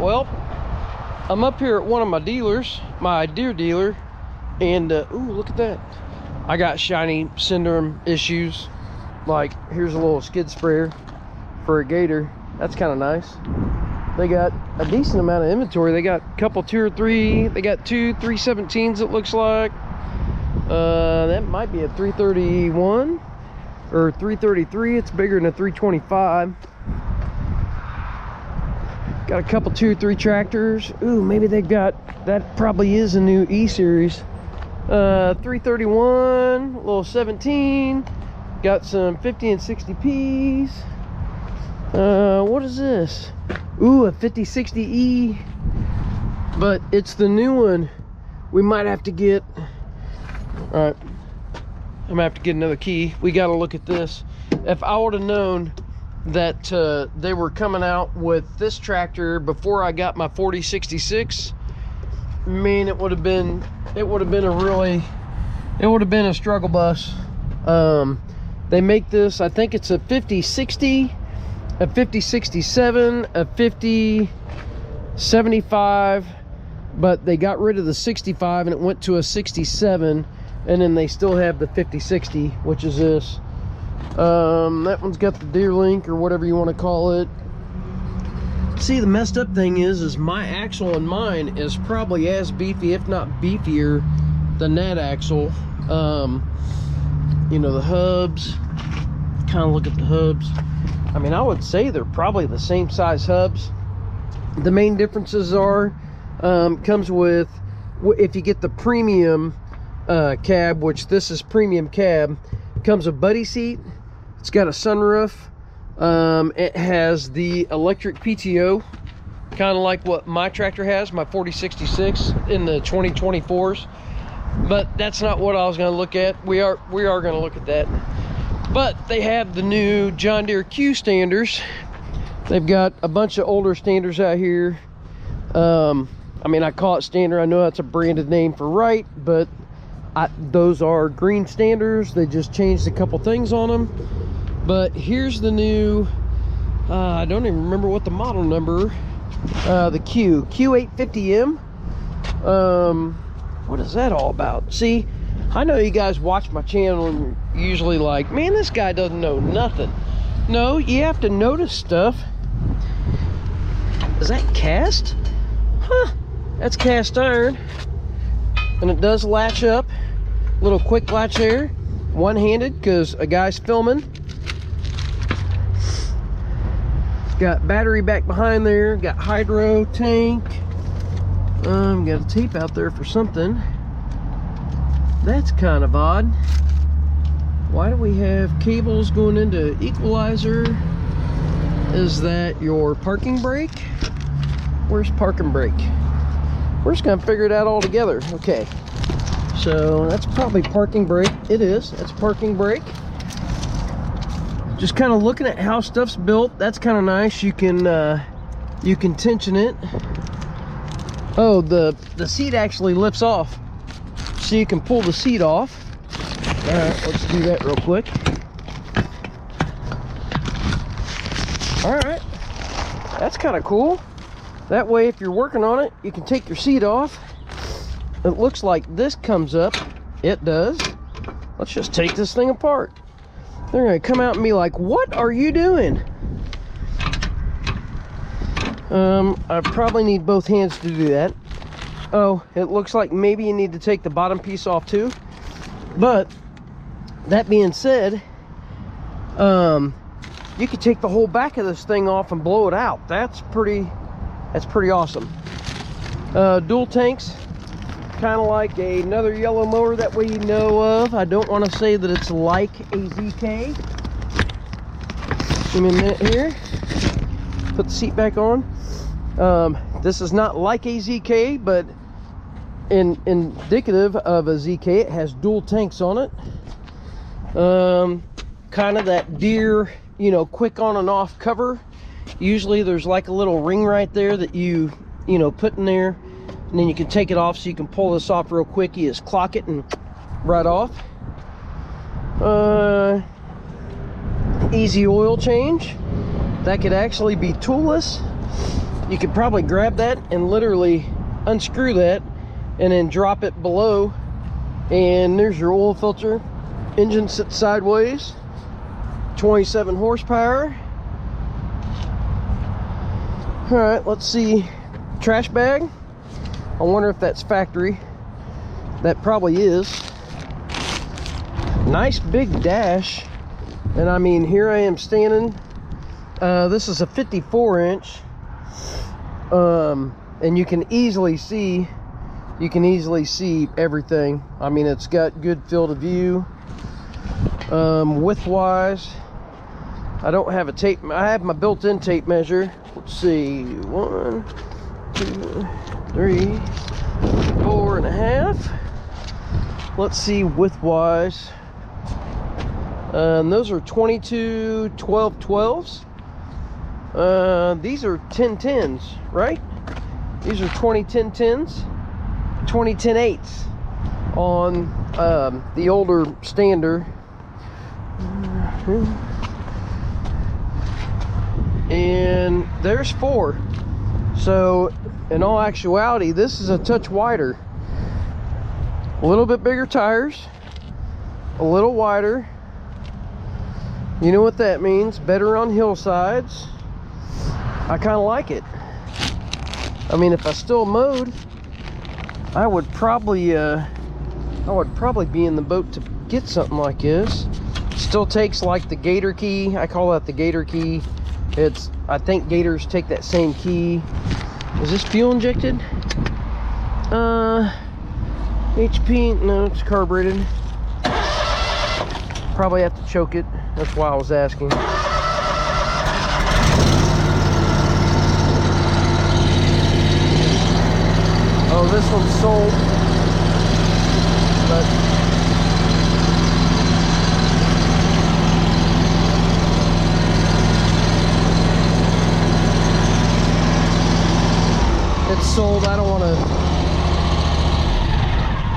well, I'm up here at one of my dealers, my Deere dealer, and ooh, look at that. I got shiny syndrome issues. Like, here's a little skid sprayer for a gator. That's kind of nice. They got a decent amount of inventory. They got a couple, 2 or 3. They got 2 317s, it looks like. That might be a 331 or 333. It's bigger than a 325. Got a couple 2 or 3 tractors. Ooh, maybe they got, that probably is a new E-Series. 331, a little 17. Got some 50 and 60Ps. What is this? Ooh, a 5060E. But it's the new one. We might have to get, all right, I'm gonna have to get another key. We got to look at this. If I would have known that they were coming out with this tractor before I got my 4066, man, it would have been a struggle bus. They make this, I think it's a 5060, a 5067, a 5075, but they got rid of the 65 and it went to a 67, and then they still have the 5060, which is this. That one's got the Deere link or whatever you want to call it. See, the messed up thing is my axle and mine is probably as beefy, if not beefier, than that axle. You know, the hubs, kind of look at the hubs. I mean, I would say they're probably the same size hubs. The main differences are, comes with, if you get the premium cab, which this is premium cab, comes with buddy seat. It's got a sunroof. It has the electric PTO, kind of like what my tractor has, my 4066 in the 2024s. But that's not what I was going to look at. We are going to look at that. But they have the new John Deere Q standers. They've got a bunch of older standers out here. I mean, I call it standard. I know that's a branded name for Wright, but those are green standers. They just changed a couple things on them. But here's the new, I don't even remember what the model number, the Q850M. What is that all about? See, I know you guys watch my channel and you're usually like, man, this guy doesn't know nothing. No, you have to notice stuff. Is that cast? Huh, that's cast iron. And it does latch up. Little quick latch there. One-handed, because a guy's filming. Got battery back behind there. Got hydro tank. Got a tape out there for something. That's kind of odd. Why do we have cables going into equalizer? Is that your parking brake? Where's parking brake? We're just gonna figure it out all together. Okay, so that's probably parking brake. It is. That's parking brake. Just kind of looking at how stuff's built. That's kind of nice. You can tension it. Oh, the seat actually lifts off, so you can pull the seat off. All right, let's do that real quick. All right, that's kind of cool. That way, if you're working on it, you can take your seat off. It looks like this comes up. It does. Let's just take this thing apart. They're gonna come out and be like, what are you doing? I probably need both hands to do that. Oh, it looks like maybe you need to take the bottom piece off too. But that being said, you could take the whole back of this thing off and blow it out. That's pretty awesome. Dual tanks, kind of like another yellow mower that we know of. I don't want to say that it's like a ZK. Give me a minute here. Put the seat back on. This is not like a ZK, but indicative of a ZK. It has dual tanks on it. Kind of that Deere, you know, quick on and off cover. Usually there's like a little ring right there that you know, put in there, and then you can take it off, so you can pull this off real quick. You just clock it and right off. Easy oil change. That could actually be toolless. you could probably grab that and literally unscrew that and then drop it below, and there's your oil filter. Engine sits sideways, 27 horsepower. All right, let's see. Trash bag. I wonder if that's factory. That probably is. Nice big dash. And I mean, here I am standing. This is a 54-inch. And you can easily see everything. I mean, it's got good field of view. Width wise, I don't have a tape. I have my built-in tape measure. Let's see, 1, 2, 3, 4.5. Let's see width wise. Those are 22 12/12s. These are 10/10s, right? These are 20 10/10s, 20 10/8s on the older standard. And there's 4. So in all actuality, this is a touch wider. A little bit bigger tires, a little wider. You know what that means? Better on hillsides. I kind of like it. I mean, if I still mowed, I would probably be in the boat to get something like this. Still takes like the gator key. I call that the gator key. I think gators take that same key. Is this fuel injected? HP, no, it's carbureted. Probably have to choke it. That's why I was asking. Oh, this one's sold. But it's sold. I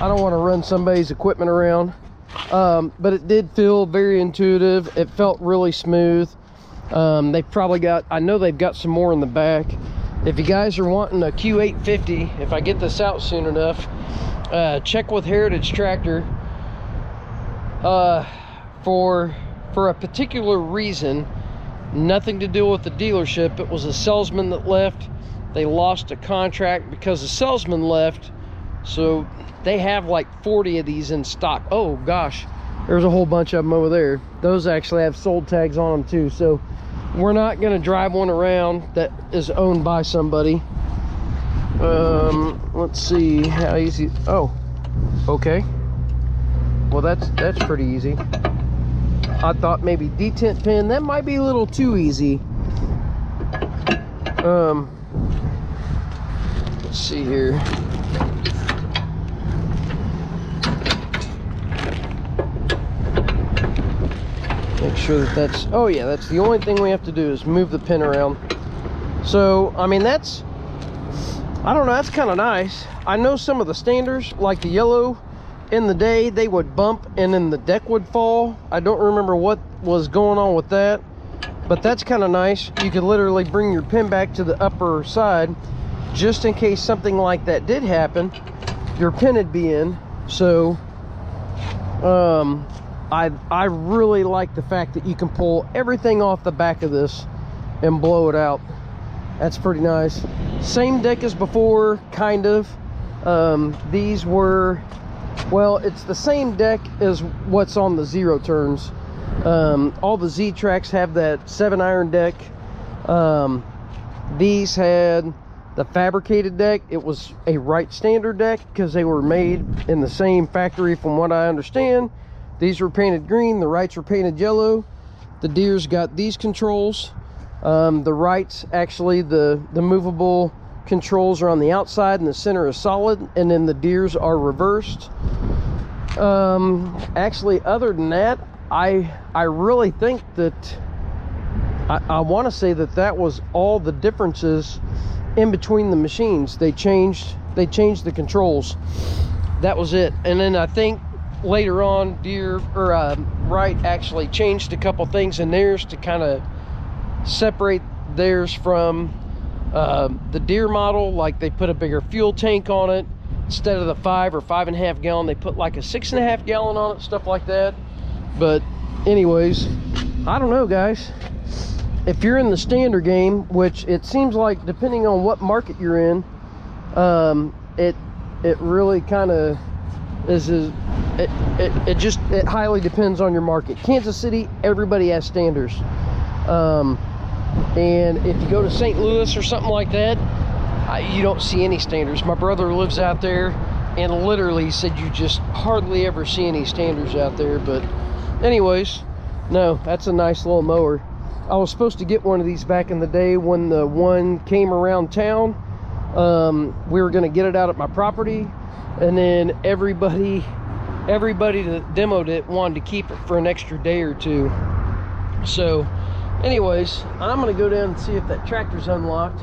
don't want to run somebody's equipment around. But it did feel very intuitive. It felt really smooth. They've probably got, I know they've got some more in the back. If you guys are wanting a Q850, if I get this out soon enough, check with Heritage Tractor. For a particular reason, nothing to do with the dealership. It was a salesman that left. They lost a contract because the salesman left. So they have like 40 of these in stock. Oh gosh, there's a whole bunch of them over there. Those actually have sold tags on them too. So we're not gonna drive one around that is owned by somebody. Let's see how easy. Oh, okay. Well, that's pretty easy. I thought maybe detent pin, that might be a little too easy. Let's see here. Make sure that's, oh yeah, that's the only thing we have to do is move the pin around. So, I mean, that's, I don't know, that's kind of nice. I know some of the standards, like the yellow, in the day, they would bump and then the deck would fall. I don't remember what was going on with that, but that's kind of nice. You could literally bring your pin back to the upper side, just in case something like that did happen, your pin would be in. So, I really like the fact that you can pull everything off the back of this and blow it out. That's pretty nice. Same deck as before, kind of. These were, well, it's the same deck as what's on the zero turns. All the Z tracks have that 7-iron deck. These had the fabricated deck. It was a right standard deck because they were made in the same factory from what I understand. These were painted green, the rights were painted yellow. The Deere's got these controls. The rights, actually, the movable controls are on the outside and the center is solid, and then the Deere's are reversed. Actually, other than that, I really think that, I want to say that was all the differences in between the machines. They changed the controls. That was it. And then I think later on, Deere or Wright actually changed a couple things in theirs to kind of separate theirs from The Deere model, like, they put a bigger fuel tank on it. Instead of the 5 or 5.5 gallon, they put like a 6.5 gallon on it, stuff like that. But anyways, I don't know, guys. If you're in the standard game, which it seems like, depending on what market you're in, it really kind of it highly depends on your market. Kansas City, everybody has standards, and if you go to St. Louis or something like that, you don't see any standards. My brother lives out there and literally said you just hardly ever see any standards out there. But anyways, no, that's a nice little mower. I was supposed to get one of these back in the day when the one came around town. We were going to get it out at my property, and then everybody that demoed it wanted to keep it for an extra day or two. So anyways, I'm going to go down and see if that tractor's unlocked.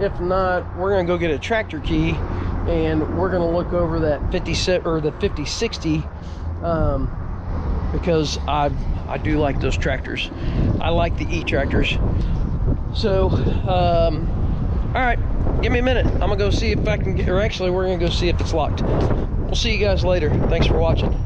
If not, we're going to go get a tractor key, and we're going to look over that 5060, because I do like those tractors. I like the e-tractors. So all right, give me a minute. I'm gonna go see if I can get, or actually we're gonna go see if it's locked. We'll see you guys later. Thanks for watching.